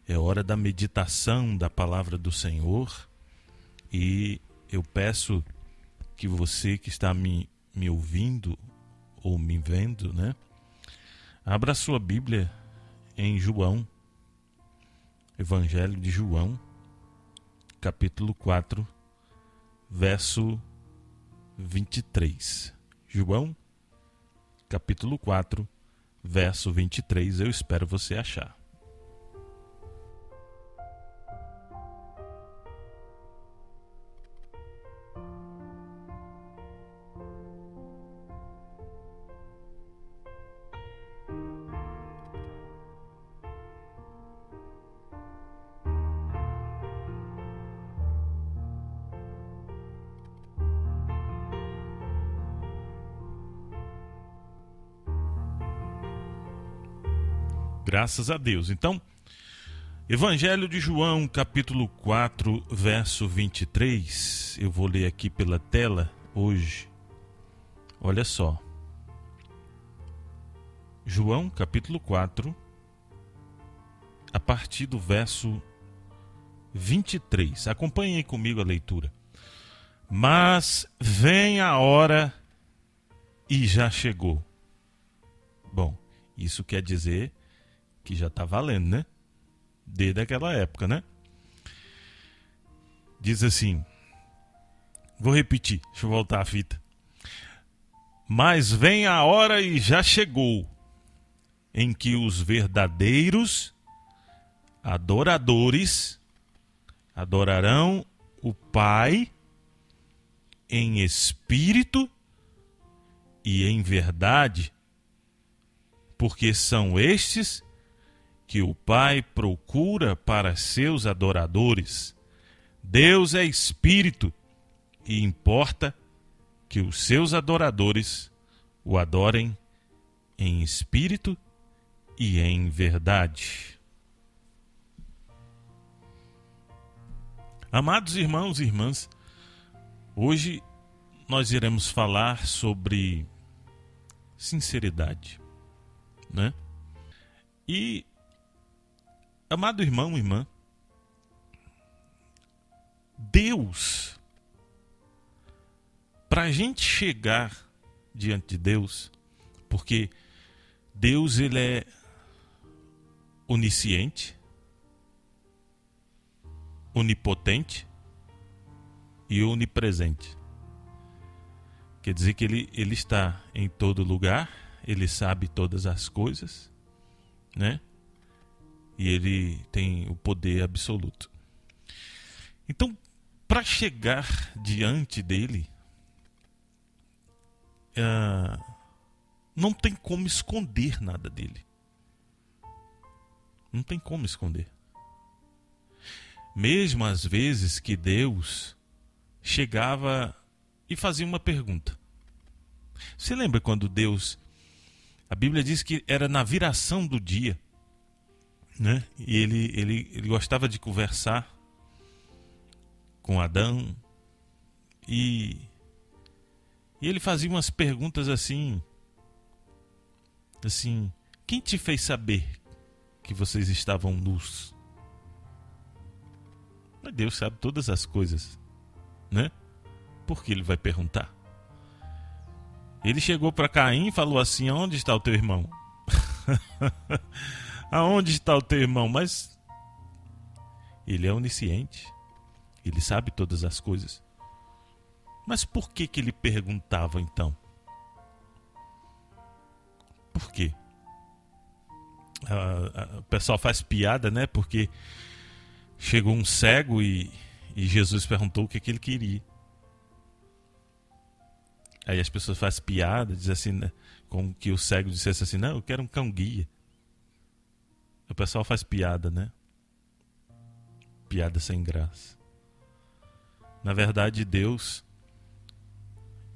É hora da meditação da palavra do Senhor. E eu peço que você que está me ouvindo ou me vendo, né? Abra a sua Bíblia em João, Evangelho de João, capítulo 4, verso 23. João, capítulo 4, verso 23. Eu espero você achar. Graças a Deus. Então, Evangelho de João, capítulo 4, verso 23. Eu vou ler aqui pela tela hoje. Olha só. João, capítulo 4, a partir do verso 23. Acompanhem comigo a leitura. Mas vem a hora e já chegou. Bom, isso quer dizer que já está valendo, né? Desde aquela época, né? Diz assim, vou repetir, deixa eu voltar a fita. Mas vem a hora e já chegou, em que os verdadeiros adoradores adorarão o Pai em espírito e em verdade, porque são estes que o Pai procura para seus adoradores. Deus é espírito e importa que os seus adoradores o adorem em espírito e em verdade. Amados irmãos e irmãs, hoje nós iremos falar sobre sinceridade, né? E amado irmão e irmã, Deus, para a gente chegar diante de Deus, porque Deus ele é onisciente, onipotente e onipresente. Quer dizer que ele está em todo lugar, ele sabe todas as coisas, né? E ele tem o poder absoluto. Então, para chegar diante dele, não tem como esconder nada dele. Não tem como esconder. Mesmo às vezes que Deus chegava e fazia uma pergunta. Você lembra quando Deus... A Bíblia diz que era na viração do dia, né? E ele gostava de conversar com Adão e ele fazia umas perguntas assim, quem te fez saber que vocês estavam nus? Mas Deus sabe todas as coisas, né? Por que ele vai perguntar? Ele chegou para Caim e falou assim, onde está o teu irmão? Aonde está o teu irmão? Mas ele é onisciente. Ele sabe todas as coisas. Mas por que ele perguntava então? Por quê? O pessoal faz piada, né? Porque chegou um cego e Jesus perguntou o que ele queria. Aí as pessoas fazem piada, dizem assim, né? Como que o cego dissesse assim, não, eu quero um cão-guia. O pessoal faz piada, né? Piada sem graça. Na verdade, Deus,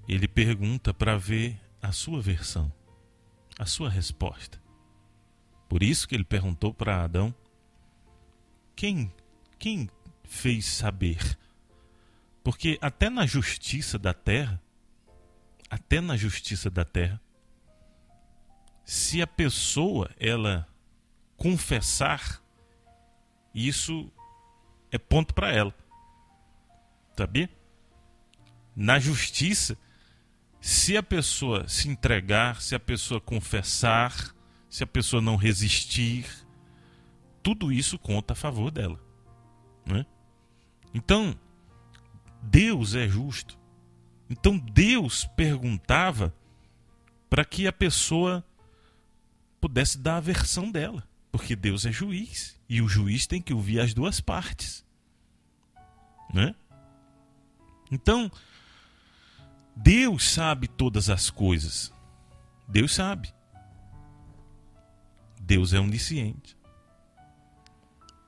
ele pergunta para ver a sua versão, a sua resposta. Por isso que ele perguntou para Adão, quem fez saber? Porque até na justiça da terra, se a pessoa, ela confessar isso é ponto para ela. Sabia? Na justiça, se a pessoa se entregar, se a pessoa confessar, se a pessoa não resistir, tudo isso conta a favor dela, né? Então, Deus é justo. Então Deus perguntava para que a pessoa pudesse dar a versão dela, porque Deus é juiz e o juiz tem que ouvir as duas partes, né? Então, Deus sabe todas as coisas. Deus sabe. Deus é onisciente.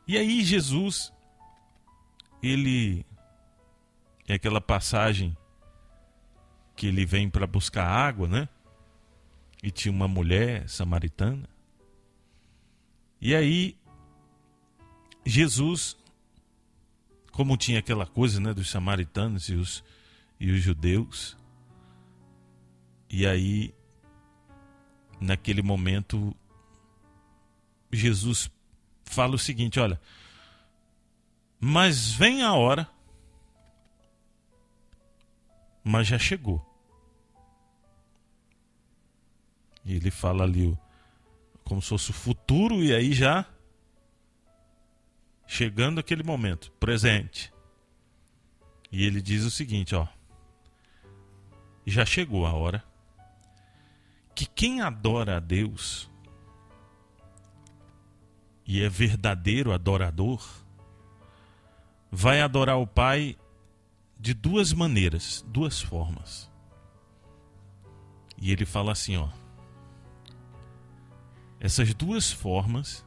E aí Jesus, ele é aquela passagem que ele vem para buscar água, né? E tinha uma mulher samaritana. E aí Jesus, como tinha aquela coisa, né, dos samaritanos e os judeus, e aí naquele momento Jesus fala o seguinte: olha, mas vem a hora, mas já chegou. E ele fala ali como se fosse o futuro, e aí já chegando aquele momento presente. E ele diz o seguinte, ó: já chegou a hora que quem adora a Deus e é verdadeiro adorador vai adorar o Pai de duas maneiras, duas formas. E ele fala assim, ó: essas duas formas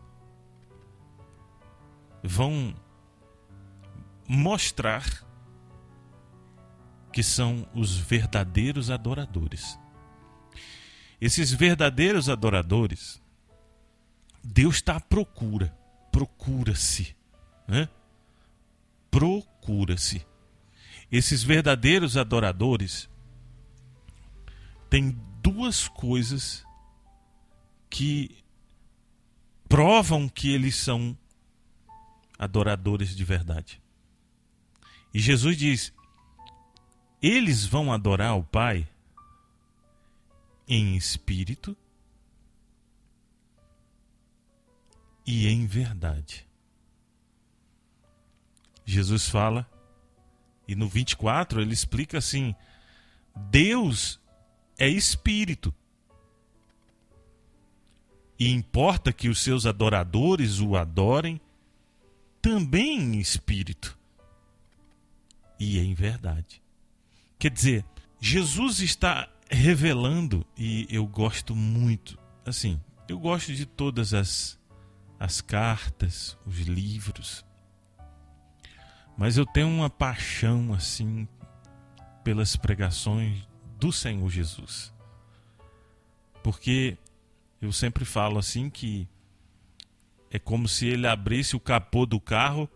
vão mostrar que são os verdadeiros adoradores. Esses verdadeiros adoradores, Deus está à procura. Procura-se, né? Procura-se. Esses verdadeiros adoradores têm duas coisas que provam que eles são adoradores de verdade. E Jesus diz: eles vão adorar o Pai em espírito e em verdade. Jesus fala, e no 24 ele explica assim: Deus é espírito. E importa que os seus adoradores o adorem também em espírito e em verdade. Quer dizer, Jesus está revelando, e eu gosto muito, assim, eu gosto de todas as cartas, os livros, mas eu tenho uma paixão, assim, pelas pregações do Senhor Jesus. Porque eu sempre falo assim que é como se ele abrisse o capô do carro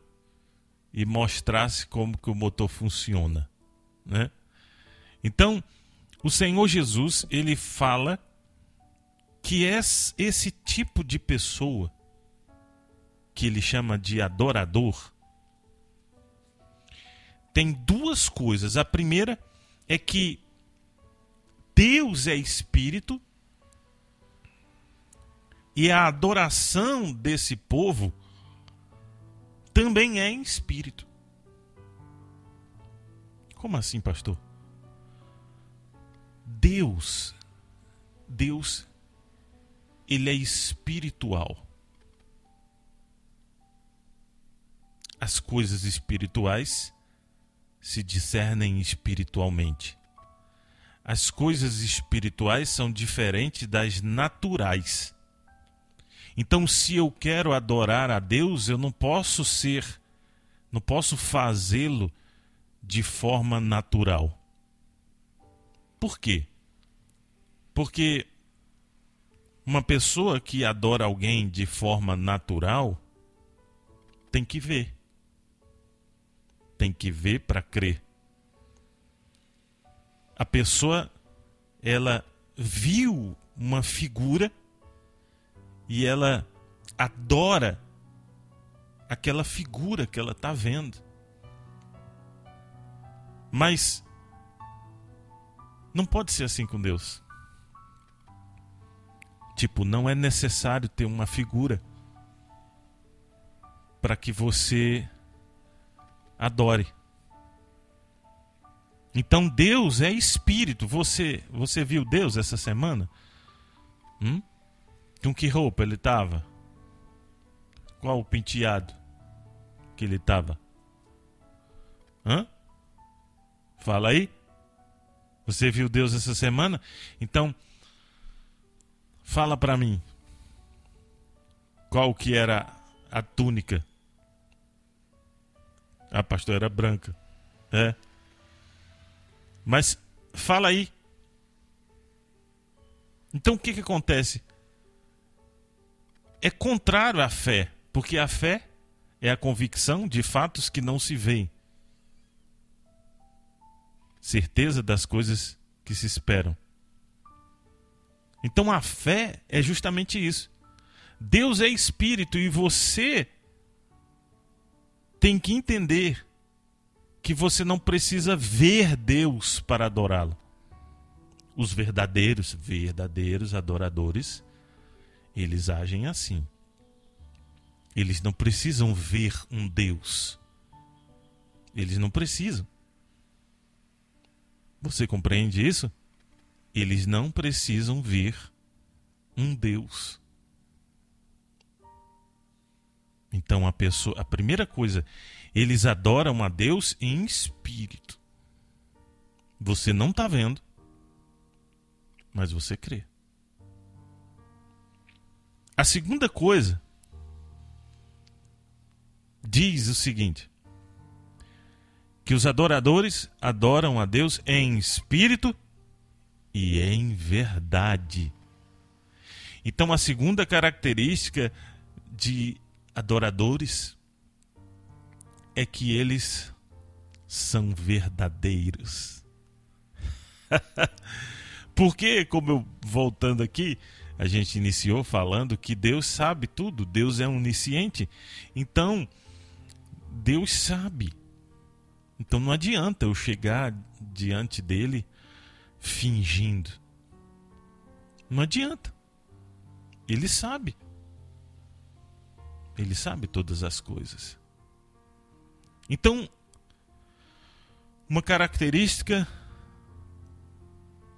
e mostrasse como que o motor funciona, né? Então, o Senhor Jesus, ele fala que esse tipo de pessoa, que ele chama de adorador, tem duas coisas. A primeira é que Deus é espírito e a adoração desse povo também é em espírito. Como assim, pastor? Deus, ele é espiritual. As coisas espirituais se discernem espiritualmente. As coisas espirituais são diferentes das naturais. Então, se eu quero adorar a Deus, eu não posso fazê-lo de forma natural. Por quê? Porque uma pessoa que adora alguém de forma natural tem que ver. Tem que ver para crer. A pessoa, ela viu uma figura e ela adora aquela figura que ela está vendo. Mas não pode ser assim com Deus. Tipo, não é necessário ter uma figura para que você adore. Então Deus é espírito. Você viu Deus essa semana? Com que roupa ele estava? Qual o penteado que ele estava? Fala aí. Você viu Deus essa semana? Então, fala para mim. Qual que era a túnica? A pastor era branca. Mas fala aí. Então o que acontece? É contrário à fé. Porque a fé é a convicção de fatos que não se veem. Certeza das coisas que se esperam. Então a fé é justamente isso. Deus é espírito e você tem que entender que você não precisa ver Deus para adorá-lo. Os verdadeiros adoradores, eles agem assim. Eles não precisam ver um Deus. Eles não precisam. Você compreende isso? Eles não precisam ver um Deus. Então a primeira coisa, eles adoram a Deus em espírito. Você não está vendo, mas você crê. A segunda coisa diz o seguinte: que os adoradores adoram a Deus em espírito e em verdade. Então a segunda característica de adoradores é que eles são verdadeiros. Porque, voltando aqui, a gente iniciou falando que Deus sabe tudo, Deus é onisciente. Então, Deus sabe. Então não adianta eu chegar diante dele fingindo. Não adianta. Ele sabe. Ele sabe todas as coisas. Então, uma característica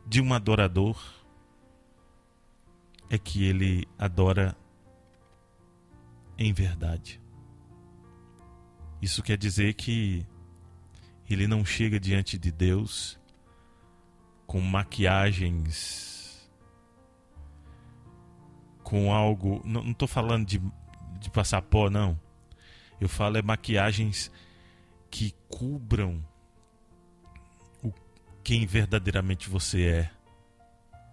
de um adorador é que ele adora em verdade. Isso quer dizer que ele não chega diante de Deus com maquiagens, com algo... Não estou falando de passar pó, não. Eu falo maquiagens que cubram quem verdadeiramente você é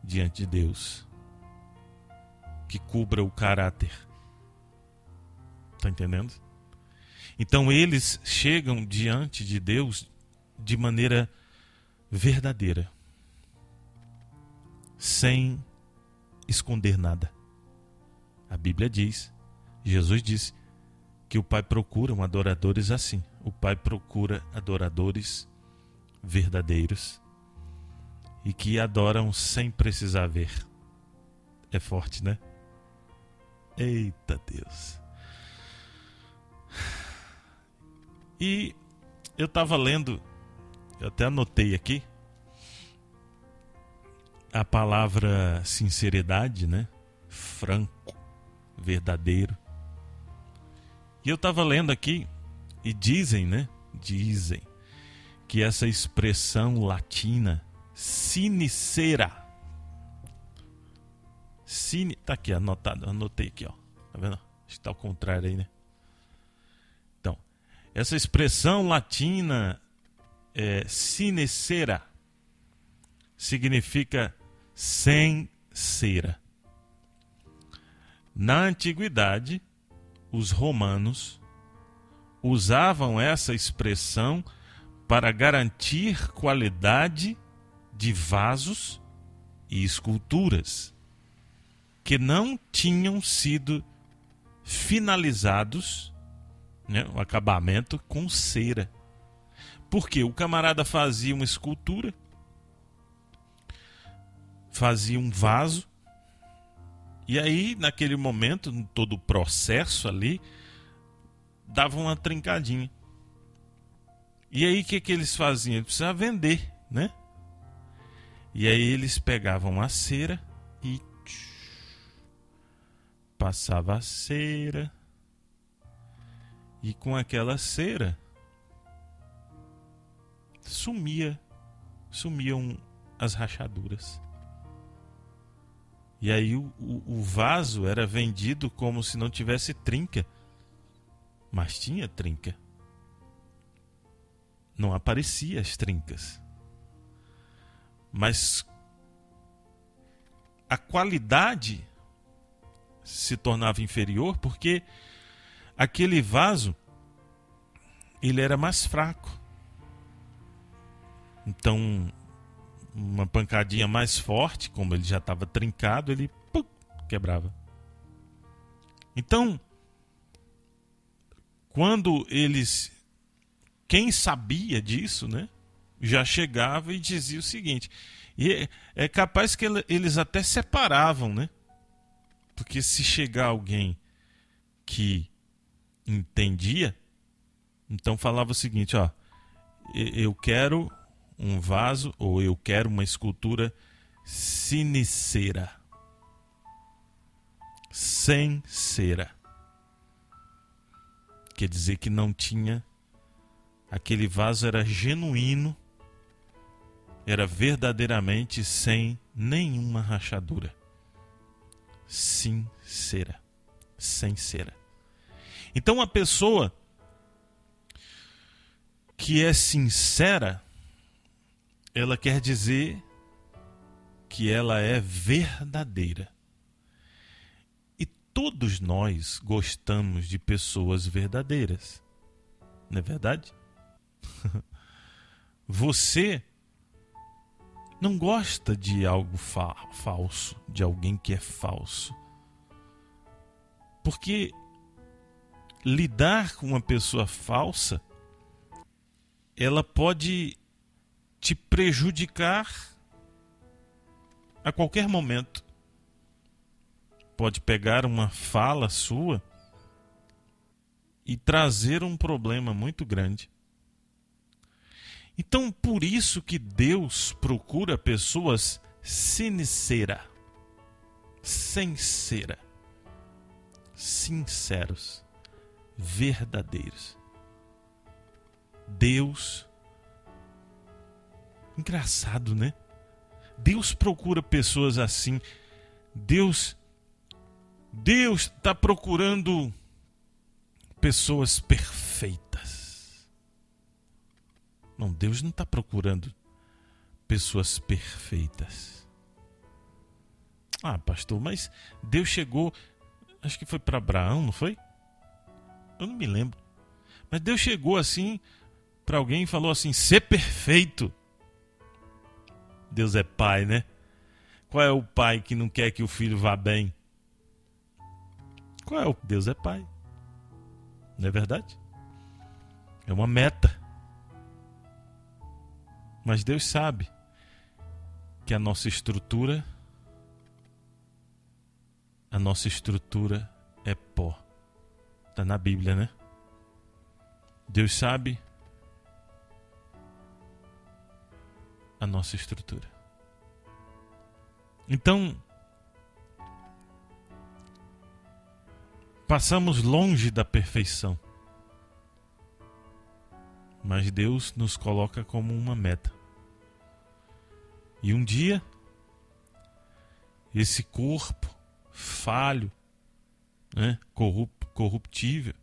diante de Deus. Que cubra o caráter. Está entendendo? Então eles chegam diante de Deus de maneira verdadeira, sem esconder nada. A Bíblia diz, Jesus disse, que o Pai procura adoradores assim. O Pai procura adoradores verdadeiros e que adoram sem precisar ver. É forte, né? Eita Deus! E eu estava lendo, eu até anotei aqui, a palavra sinceridade, né? Franco, verdadeiro. E eu estava lendo aqui e dizem, né? Dizem que essa expressão latina, sincera, tá aqui anotado, anotei aqui, ó. Tá vendo? Acho que tá ao contrário aí, né? Então, essa expressão latina sincera significa sem cera. Na antiguidade, os romanos usavam essa expressão para garantir qualidade de vasos e esculturas que não tinham sido finalizados né? O acabamento com cera. Por quê? O camarada fazia uma escultura, fazia um vaso, e aí, naquele momento, em todo o processo ali, dava uma trincadinha. E aí, o que eles faziam? Eles precisavam vender, né? E aí, eles pegavam a cera e passava a cera. E com aquela cera, sumiam as rachaduras. E aí o vaso era vendido como se não tivesse trinca. Mas tinha trinca. Não aparecia as trincas. Mas a qualidade se tornava inferior porque aquele vaso ele era mais fraco. Então, uma pancadinha mais forte, como ele já estava trincado, ele quebrava. Então, quando quem sabia disso, né, já chegava e dizia o seguinte, e é capaz que eles até separavam, né? Porque se chegar alguém que entendia, então falava o seguinte, ó, eu quero um vaso ou eu quero uma escultura sem cera. Sem cera. Quer dizer que não tinha, aquele vaso era genuíno, era verdadeiramente sem nenhuma rachadura. Sincera. Sem cera. Então a pessoa que é sincera, ela quer dizer que ela é verdadeira. E todos nós gostamos de pessoas verdadeiras. Não é verdade? Você não gosta de algo falso, de alguém que é falso. Porque lidar com uma pessoa falsa, ela pode te prejudicar a qualquer momento. Pode pegar uma fala sua e trazer um problema muito grande. Então, por isso que Deus procura pessoas sinceras, sinceros, verdadeiros. Deus, engraçado, né? Deus procura pessoas assim. Deus está procurando pessoas perfeitas. Não, Deus não está procurando pessoas perfeitas. Ah, pastor, mas Deus chegou, acho que foi para Abraão, não foi? Eu não me lembro. Mas Deus chegou assim para alguém e falou assim, ser perfeito. Deus é pai, né? Qual é o pai que não quer que o filho vá bem? Qual é o... Deus é pai. Não é verdade? É uma meta. Mas Deus sabe que a nossa estrutura é pó. Está na Bíblia, né? Deus sabe a nossa estrutura. Então, passamos longe da perfeição. Mas Deus nos coloca como uma meta. E um dia, esse corpo falho, né, corruptível,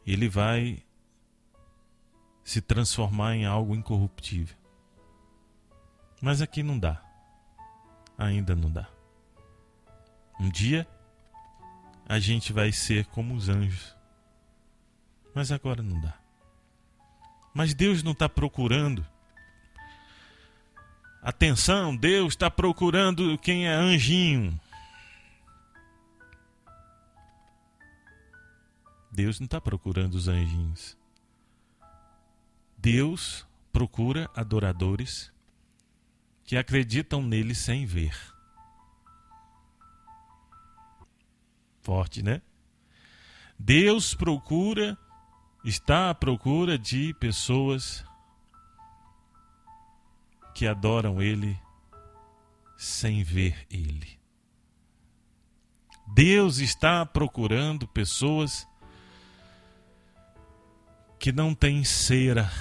ele vai se transformar em algo incorruptível. Mas aqui não dá. Ainda não dá. Um dia, a gente vai ser como os anjos. Mas agora não dá. Mas Deus não está procurando. Atenção, Deus está procurando quem é anjinho. Deus não está procurando os anjinhos. Deus procura adoradores que acreditam nele sem ver. Forte, né? Deus está à procura de pessoas que adoram ele sem ver ele. Deus está procurando pessoas que não têm cera,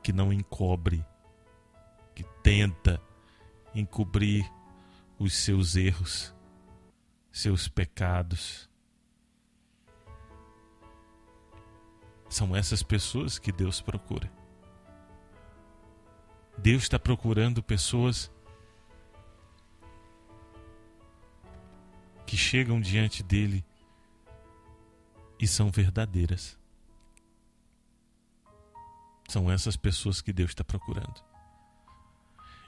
que não encobre, que tenta encobrir os seus erros, seus pecados. São essas pessoas que Deus procura. Deus está procurando pessoas que chegam diante dele e são verdadeiras. São essas pessoas que Deus está procurando.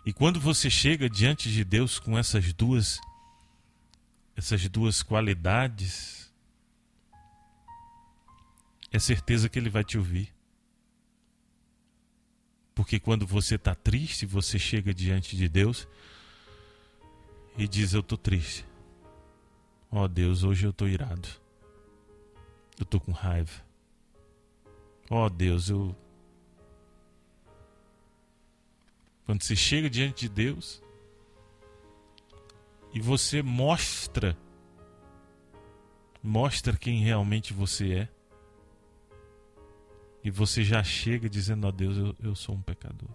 E quando você chega diante de Deus com essas duas qualidades, é certeza que ele vai te ouvir. Porque quando você está triste, você chega diante de Deus e diz: eu estou triste. Ó Deus, hoje eu estou irado. Eu estou com raiva. Ó Deus, Quando você chega diante de Deus e você mostra quem realmente você é, e você já chega dizendo: ó Deus, eu sou um pecador.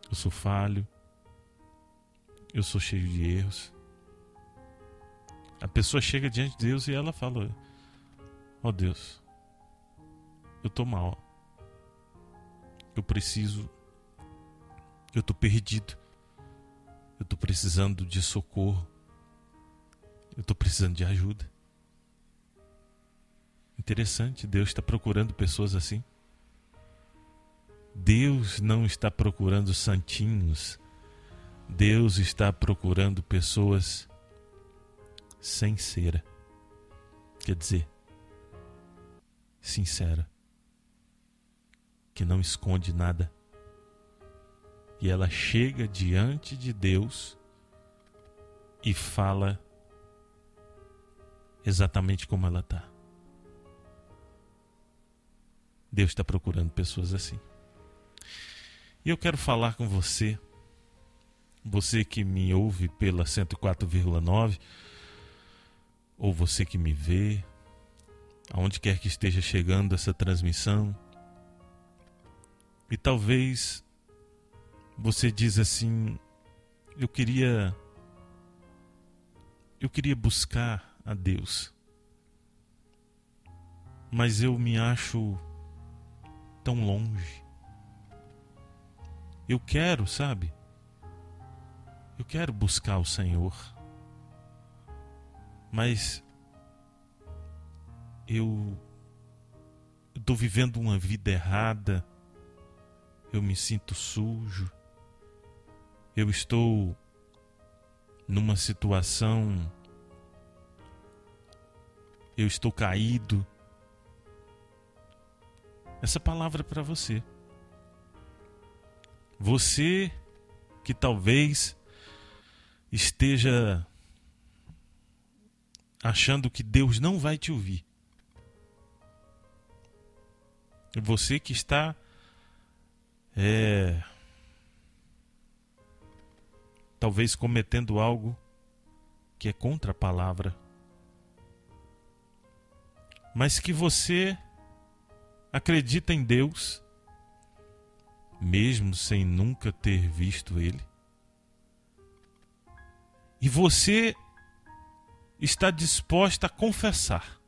Eu sou falho. Eu sou cheio de erros. A pessoa chega diante de Deus e ela fala: ó Deus, eu estou mal. Eu estou perdido. Eu estou precisando de socorro. Eu estou precisando de ajuda. Interessante, Deus está procurando pessoas assim. Deus não está procurando santinhos. Deus está procurando pessoas sem cera. Quer dizer, sincera. Que não esconde nada. E ela chega diante de Deus e fala exatamente como ela está. Deus está procurando pessoas assim. E eu quero falar com você, você que me ouve pela 104,9, ou você que me vê, aonde quer que esteja chegando essa transmissão, e talvez você diz assim: eu queria buscar a Deus, mas eu me acho tão longe. Eu quero, sabe? Eu quero buscar o Senhor, mas eu estou vivendo uma vida errada. Eu me sinto sujo. Eu estou numa situação, eu estou caído. Essa palavra é para você. Você que talvez esteja achando que Deus não vai te ouvir. Você que está talvez cometendo algo que é contra a palavra, mas que você acredita em Deus, mesmo sem nunca ter visto Ele, e você está disposta a confessar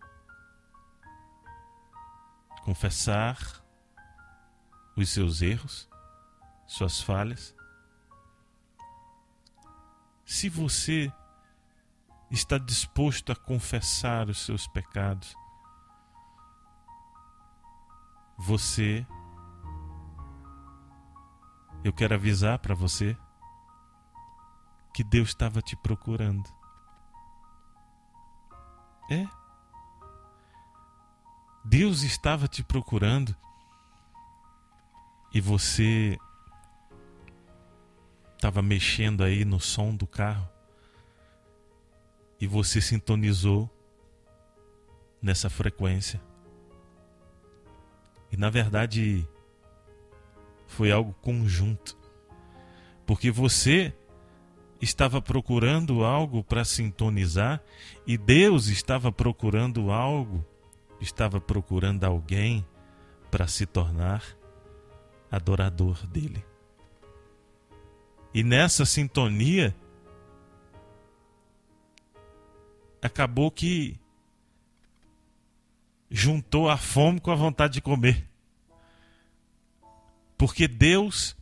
os seus erros, suas falhas. Se você está disposto a confessar os seus pecados, eu quero avisar para você que Deus estava te procurando. Deus estava te procurando e você estava mexendo aí no som do carro e você sintonizou nessa frequência. E na verdade foi algo conjunto, porque você estava procurando algo para sintonizar e Deus estava procurando algo, estava procurando alguém para se tornar adorador dele. E nessa sintonia acabou que juntou a fome com a vontade de comer. Porque Deus,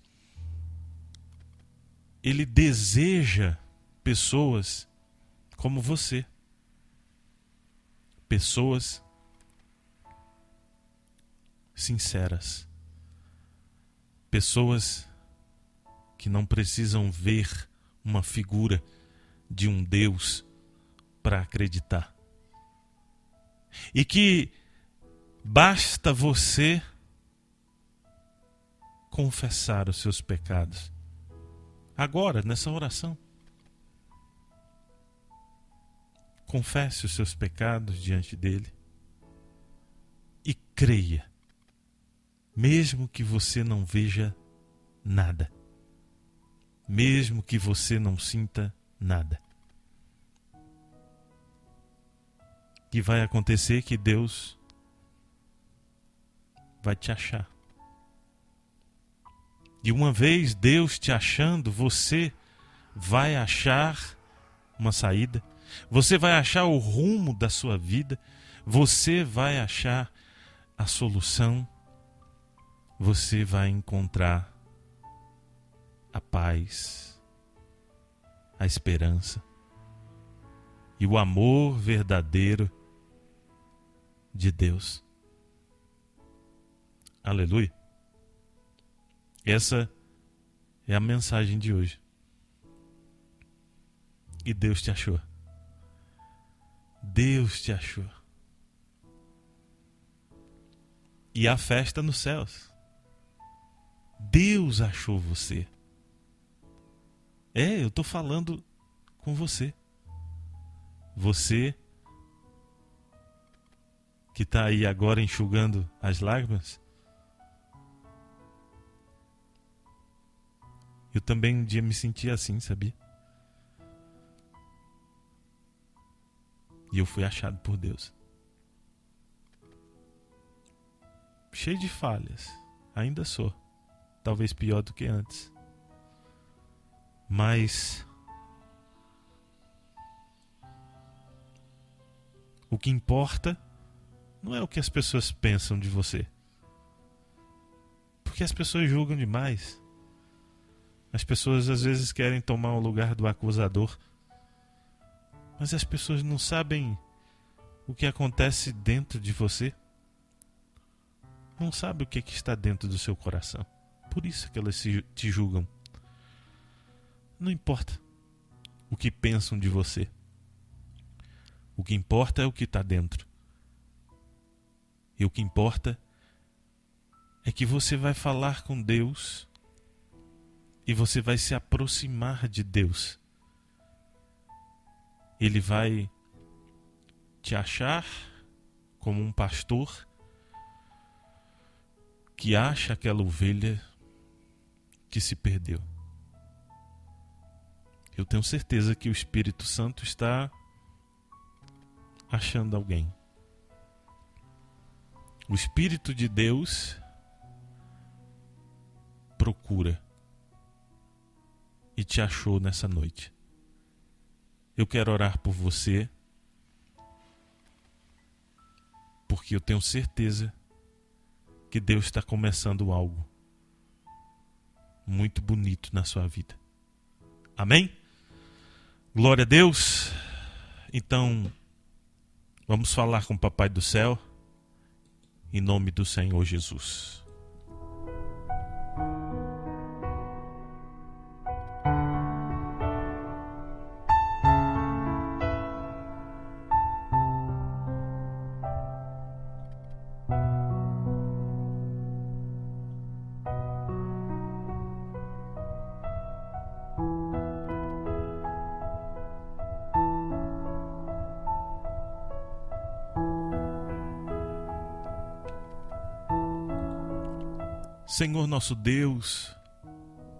Ele deseja pessoas como você. Pessoas sinceras. Pessoas que não precisam ver uma figura de um Deus para acreditar. E que basta você confessar os seus pecados. Agora, nessa oração. Confesse os seus pecados diante dele. E creia. Mesmo que você não veja nada. Mesmo que você não sinta nada. Que vai acontecer que Deus vai te achar. E uma vez Deus te achando, você vai achar uma saída. Você vai achar o rumo da sua vida. Você vai achar a solução. Você vai encontrar a paz, a esperança e o amor verdadeiro de Deus. Aleluia. Essa é a mensagem de hoje. E Deus te achou. Deus te achou. E há festa nos céus. Deus achou você. Eu estou falando com você. Você que está aí agora enxugando as lágrimas. Eu também um dia me senti assim, sabia? E eu fui achado por Deus. Cheio de falhas. Ainda sou. Talvez pior do que antes. Mas o que importa não é o que as pessoas pensam de você. Porque as pessoas julgam demais. As pessoas às vezes querem tomar o lugar do acusador. Mas as pessoas não sabem o que acontece dentro de você. Não sabem o que está dentro do seu coração. Por isso que elas te julgam. Não importa o que pensam de você. O que importa é o que está dentro. E o que importa é que você vai falar com Deus e você vai se aproximar de Deus. Ele vai te achar como um pastor que acha aquela ovelha que se perdeu. Eu tenho certeza que o Espírito Santo está achando alguém. O Espírito de Deus procura e te achou nessa noite. Eu quero orar por você, porque eu tenho certeza que Deus está começando algo muito bonito na sua vida. Amém? Glória a Deus. Então, vamos falar com o Papai do Céu, em nome do Senhor Jesus. Senhor nosso Deus,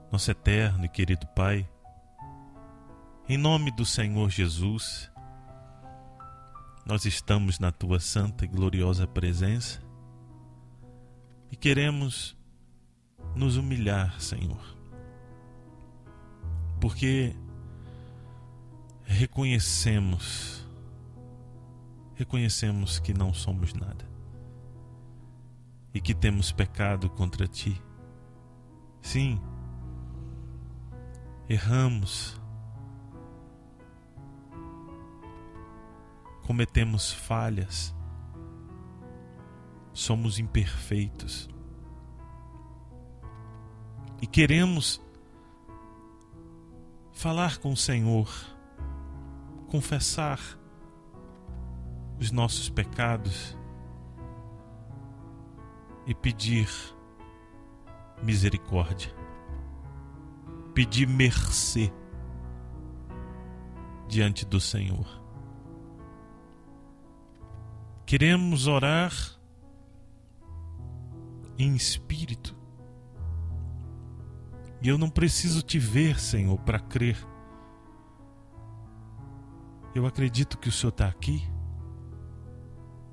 nosso eterno e querido Pai, em nome do Senhor Jesus, nós estamos na Tua santa e gloriosa presença e queremos nos humilhar, Senhor, porque reconhecemos que não somos nada e que temos pecado contra Ti. Sim, erramos, cometemos falhas, somos imperfeitos e queremos falar com o Senhor, confessar os nossos pecados e pedir misericórdia, pedir mercê diante do Senhor. Queremos orar em espírito. E eu não preciso te ver, Senhor, para crer. Eu acredito que o Senhor está aqui,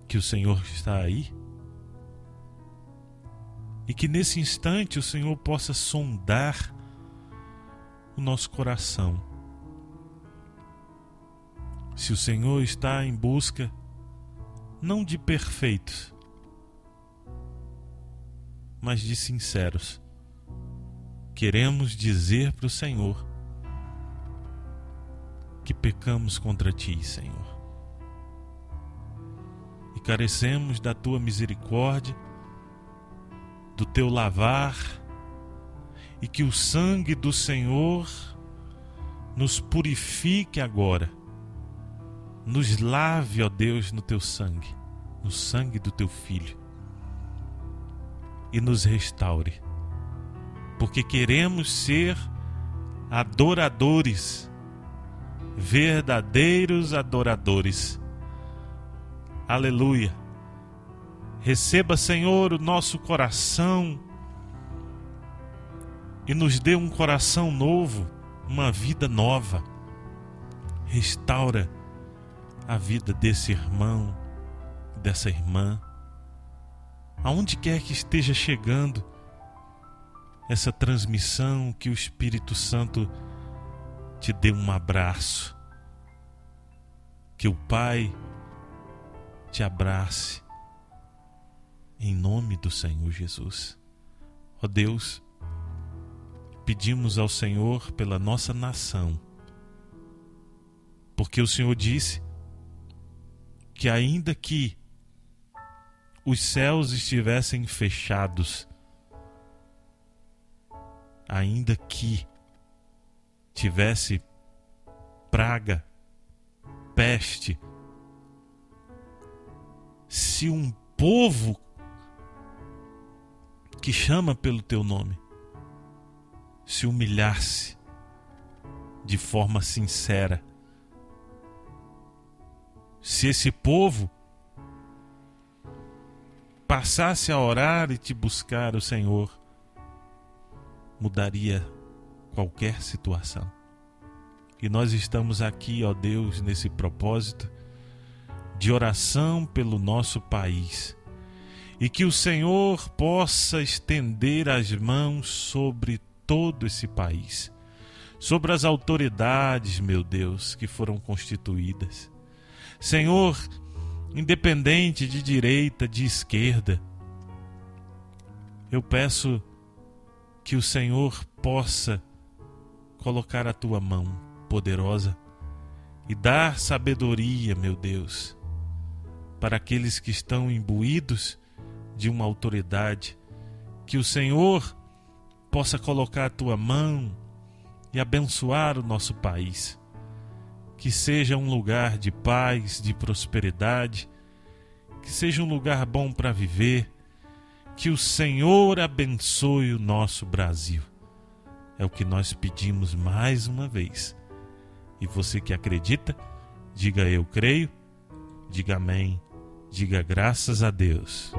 que o Senhor está aí, e que nesse instante o Senhor possa sondar o nosso coração. Se o Senhor está em busca não de perfeitos, mas de sinceros, queremos dizer para o Senhor que pecamos contra Ti, Senhor, e carecemos da Tua misericórdia, do Teu lavar, e que o sangue do Senhor nos purifique agora, nos lave, ó Deus, no Teu sangue, no sangue do Teu Filho, e nos restaure, porque queremos ser adoradores, verdadeiros adoradores. Aleluia! Receba, Senhor, o nosso coração e nos dê um coração novo, uma vida nova. Restaura a vida desse irmão, dessa irmã, aonde quer que esteja chegando essa transmissão, que o Espírito Santo te dê um abraço, que o Pai te abrace, em nome do Senhor Jesus. Ó Deus, pedimos ao Senhor pela nossa nação, porque o Senhor disse que ainda que os céus estivessem fechados, ainda que tivesse praga, peste, se um povo que chama pelo Teu nome se humilhasse de forma sincera, se esse povo passasse a orar e te buscar, o Senhor mudaria qualquer situação. E nós estamos aqui, ó Deus, nesse propósito de oração pelo nosso país, e que o Senhor possa estender as mãos sobre todo esse país, sobre as autoridades, meu Deus, que foram constituídas. Senhor, independente de direita, de esquerda, eu peço que o Senhor possa colocar a Tua mão poderosa e dar sabedoria, meu Deus, para aqueles que estão imbuídos de uma autoridade, que o Senhor possa colocar a Tua mão e abençoar o nosso país, que seja um lugar de paz, de prosperidade, que seja um lugar bom para viver, que o Senhor abençoe o nosso Brasil. É o que nós pedimos mais uma vez. E você que acredita, diga eu creio, diga amém, diga graças a Deus.